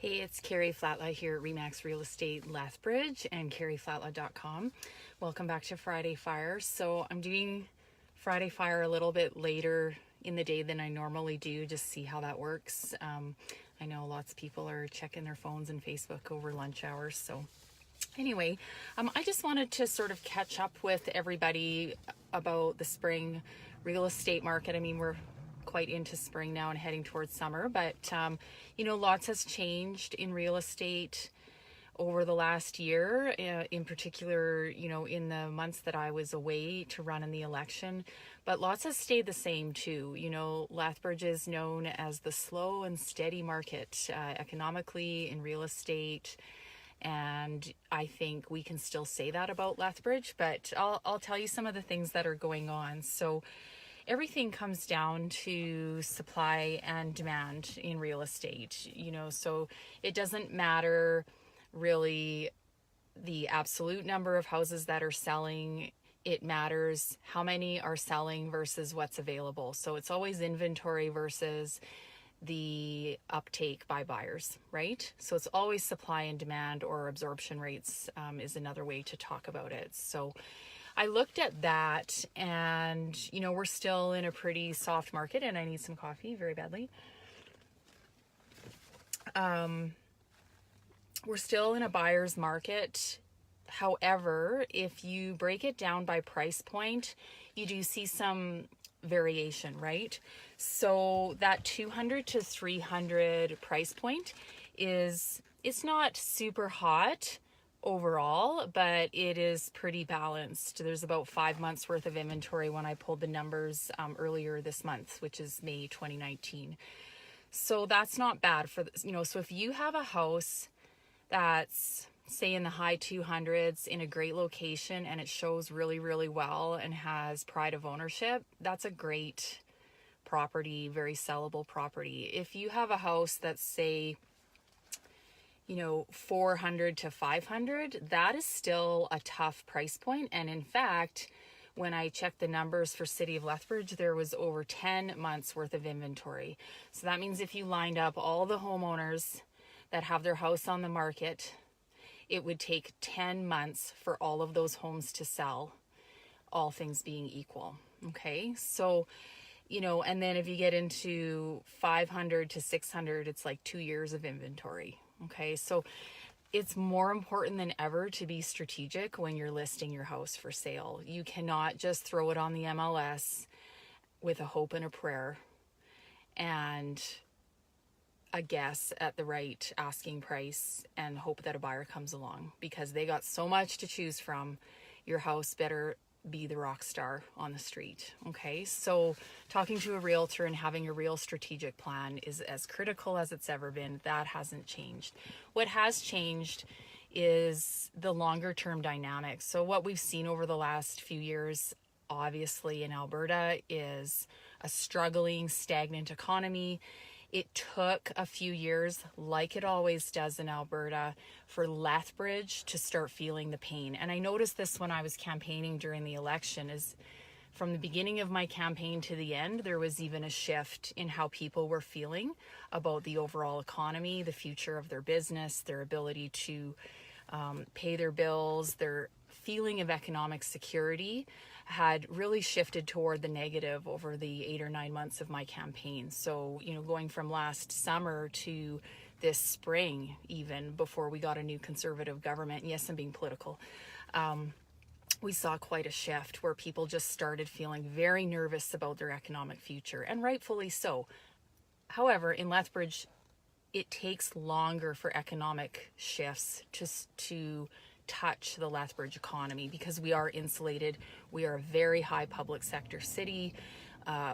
Hey, it's Carrie Flatlaw here at Remax Real Estate Lethbridge and carrieflatlaw.com. Welcome back to Friday Fire. So I'm doing Friday Fire a little bit later in the day than I normally do, just see how that works. I know lots of people are checking their phones and Facebook over lunch hours. So anyway, I just wanted to sort of catch up with everybody about the spring real estate market. I mean, we're quite into spring now and heading towards summer, but lots has changed in real estate over the last year, in particular, in the months that I was away to run in the election, but lots has stayed the same too. Lethbridge is known as the slow and steady market economically in real estate. And I think we can still say that about Lethbridge, but I'll tell you some of the things that are going on. So everything comes down to supply and demand in real estate, so it doesn't matter really the absolute number of houses that are selling. It matters how many are selling versus what's available. So it's always inventory versus the uptake by buyers, right? So it's always supply and demand, or absorption rates is another way to talk about it. So I looked at that, and we're still in a pretty soft market, and I need some coffee very badly. We're still in a buyer's market. However, if you break it down by price point, you do see some variation, right? So that 200 to 300 price point it's not super hot overall, but it is pretty balanced. There's about 5 months worth of inventory when I pulled the numbers earlier this month, which is May 2019. So that's not bad for so if you have a house that's say in the high 200s in a great location and it shows really, really well and has pride of ownership, that's a great property, very sellable property. If you have a house that's say 400 to 500, that is still a tough price point. And in fact, when I checked the numbers for City of Lethbridge, there was over 10 months worth of inventory. So that means if you lined up all the homeowners that have their house on the market, it would take 10 months for all of those homes to sell, all things being equal. Okay, so and then if you get into 500 to 600, it's like 2 years of inventory. Okay, so it's more important than ever to be strategic when you're listing your house for sale. You cannot just throw it on the MLS with a hope and a prayer and a guess at the right asking price and hope that a buyer comes along, because they got so much to choose from. Your house better be the rock star on the street. Okay, so talking to a realtor and having a real strategic plan is as critical as it's ever been. That hasn't changed. What has changed is the longer term dynamics. So what we've seen over the last few years, obviously in Alberta, is a struggling, stagnant economy. It took a few years, like it always does in Alberta, for Lethbridge to start feeling the pain. And I noticed this when I was campaigning during the election, is from the beginning of my campaign to the end, there was even a shift in how people were feeling about the overall economy, the future of their business, their ability to pay their bills, their feeling of economic security had really shifted toward the negative over the 8 or 9 months of my campaign. So, going from last summer to this spring, even before we got a new conservative government, yes, I'm being political, we saw quite a shift where people just started feeling very nervous about their economic future, and rightfully so. However, in Lethbridge, it takes longer for economic shifts to touch the Lethbridge economy because we are insulated. We are a very high public sector city.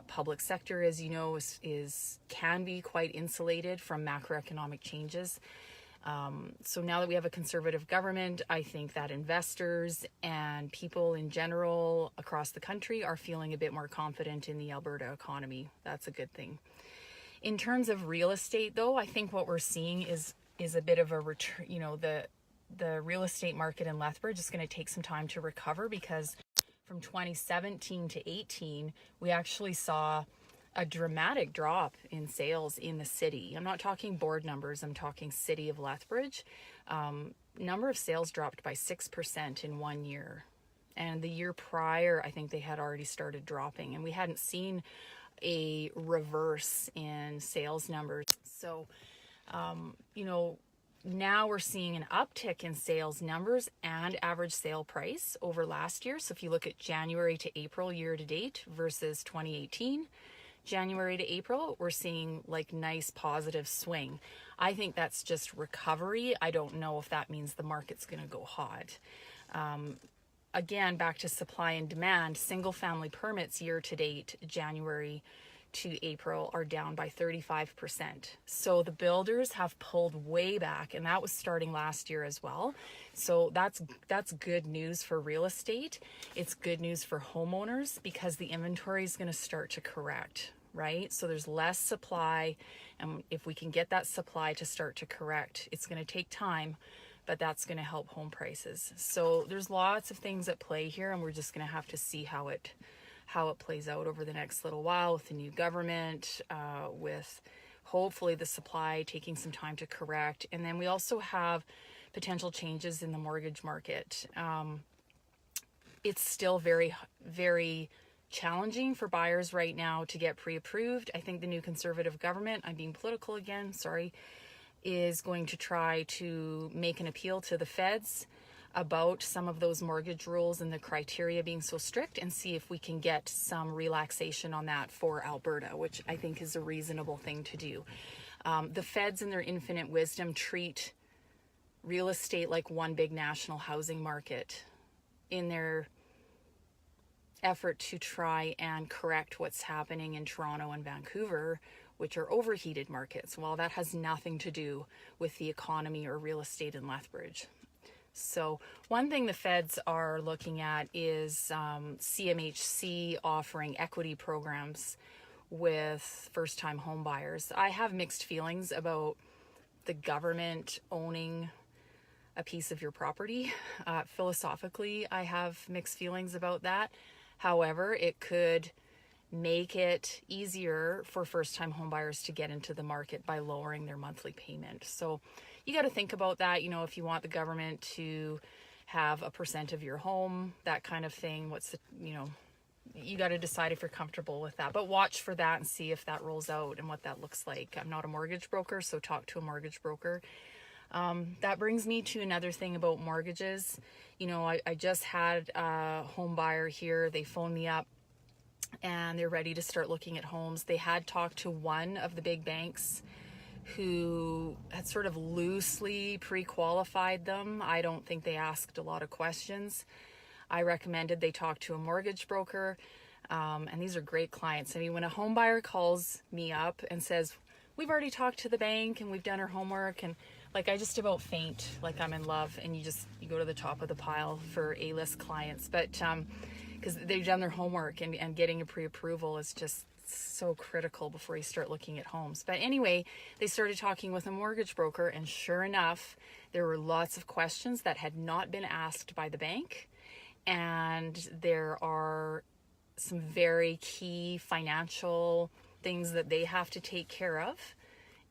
Public sector, as you know, can be quite insulated from macroeconomic changes. So now that we have a conservative government, I think that investors and people in general across the country are feeling a bit more confident in the Alberta economy. That's a good thing. In terms of real estate, though, I think what we're seeing is a bit of a return. The real estate market in Lethbridge is going to take some time to recover, because from 2017 to 18, we actually saw a dramatic drop in sales in the city. I'm not talking board numbers, I'm talking city of Lethbridge. Number of sales dropped by 6% in 1 year. And the year prior, I think they had already started dropping, and we hadn't seen a reverse in sales numbers. So, now we're seeing an uptick in sales numbers and average sale price over last year. So if you look at January to April year to date versus 2018, January to April, we're seeing like nice positive swing. I think that's just recovery. I don't know if that means the market's going to go hot. Again, back to supply and demand, single family permits year to date, January to April, are down by 35%. So the builders have pulled way back, and that was starting last year as well. So that's good news for real estate. It's good news for homeowners because the inventory is going to start to correct, right? So there's less supply, and if we can get that supply to start to correct, it's going to take time, but that's going to help home prices. So there's lots of things at play here, and we're just going to have to see how it plays out over the next little while with the new government, with hopefully the supply taking some time to correct. And then we also have potential changes in the mortgage market. It's still very, very challenging for buyers right now to get pre-approved. I think the new Conservative government, I'm being political again, sorry, is going to try to make an appeal to the feds about some of those mortgage rules and the criteria being so strict, and see if we can get some relaxation on that for Alberta, which I think is a reasonable thing to do. The feds in their infinite wisdom treat real estate like one big national housing market in their effort to try and correct what's happening in Toronto and Vancouver, which are overheated markets. Well, that has nothing to do with the economy or real estate in Lethbridge. So one thing the feds are looking at is CMHC offering equity programs with first-time home buyers. I have mixed feelings about the government owning a piece of your property. Philosophically, I have mixed feelings about that. However, it could make it easier for first-time home buyers to get into the market by lowering their monthly payment. So you got to think about that, if you want the government to have a % of your home, that kind of thing. You got to decide if you're comfortable with that, but watch for that and see if that rolls out and what that looks like. I'm not a mortgage broker, so talk to a mortgage broker. That brings me to another thing about mortgages. I just had a home buyer here. They phoned me up and they're ready to start looking at homes. They had talked to one of the big banks who had sort of loosely pre-qualified them. I don't think they asked a lot of questions. I recommended they talk to a mortgage broker, and these are great clients. I mean, when a home buyer calls me up and says, we've already talked to the bank and we've done our homework, and I just about faint, like I'm in love, and you go to the top of the pile for A-list clients. But because they've done their homework, and getting a pre-approval is just so critical before you start looking at homes. But anyway, they started talking with a mortgage broker, and sure enough, there were lots of questions that had not been asked by the bank, and there are some very key financial things that they have to take care of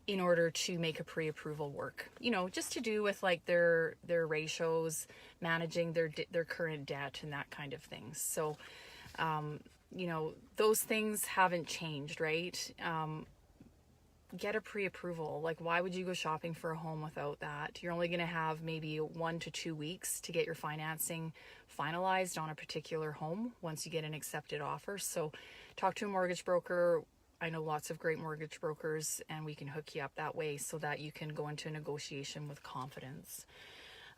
in order to make a pre-approval work, just to do with their ratios, managing their current debt and that kind of thing. So those things haven't changed, right? Get a pre-approval. Why would you go shopping for a home without that? You're only going to have maybe 1 to 2 weeks to get your financing finalized on a particular home once you get an accepted offer. So talk to a mortgage broker. I know lots of great mortgage brokers, and we can hook you up that way so that you can go into a negotiation with confidence.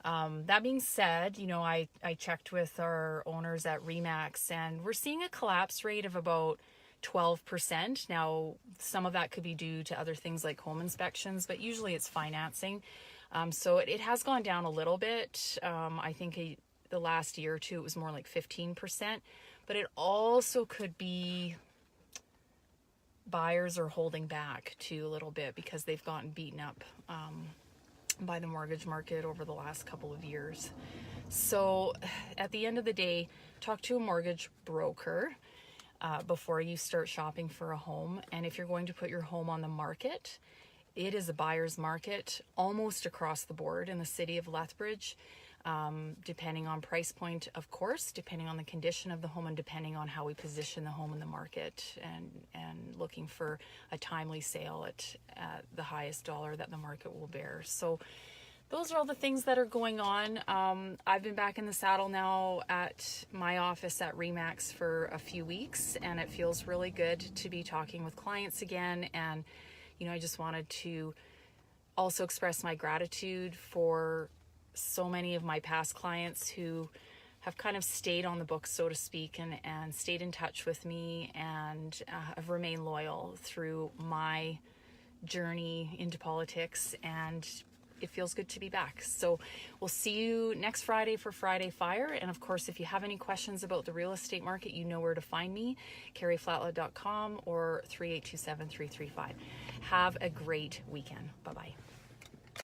That being said, I checked with our owners at RE/MAX, and we're seeing a collapse rate of about 12%. Now, some of that could be due to other things like home inspections, but usually it's financing. So it has gone down a little bit. I think the last year or two, it was more like 15%, but it also could be buyers are holding back too a little bit because they've gotten beaten up by the mortgage market over the last couple of years. So at the end of the day, talk to a mortgage broker. before you start shopping for a home. And if you're going to put your home on the market, it is a buyer's market almost across the board in the city of Lethbridge, depending on price point, of course, depending on the condition of the home, and depending on how we position the home in the market, and looking for a timely sale at the highest dollar that the market will bear. So those are all the things that are going on. I've been back in the saddle now at my office at RE/MAX for a few weeks, and it feels really good to be talking with clients again. And, you know, I just wanted to also express my gratitude for so many of my past clients who have kind of stayed on the books, so to speak, and stayed in touch with me, and have remained loyal through my journey into politics. And it feels good to be back. So we'll see you next Friday for Friday Fire. And of course, if you have any questions about the real estate market, you know where to find me, carrieflatlow.com or 3827-335. Have a great weekend. Bye-bye.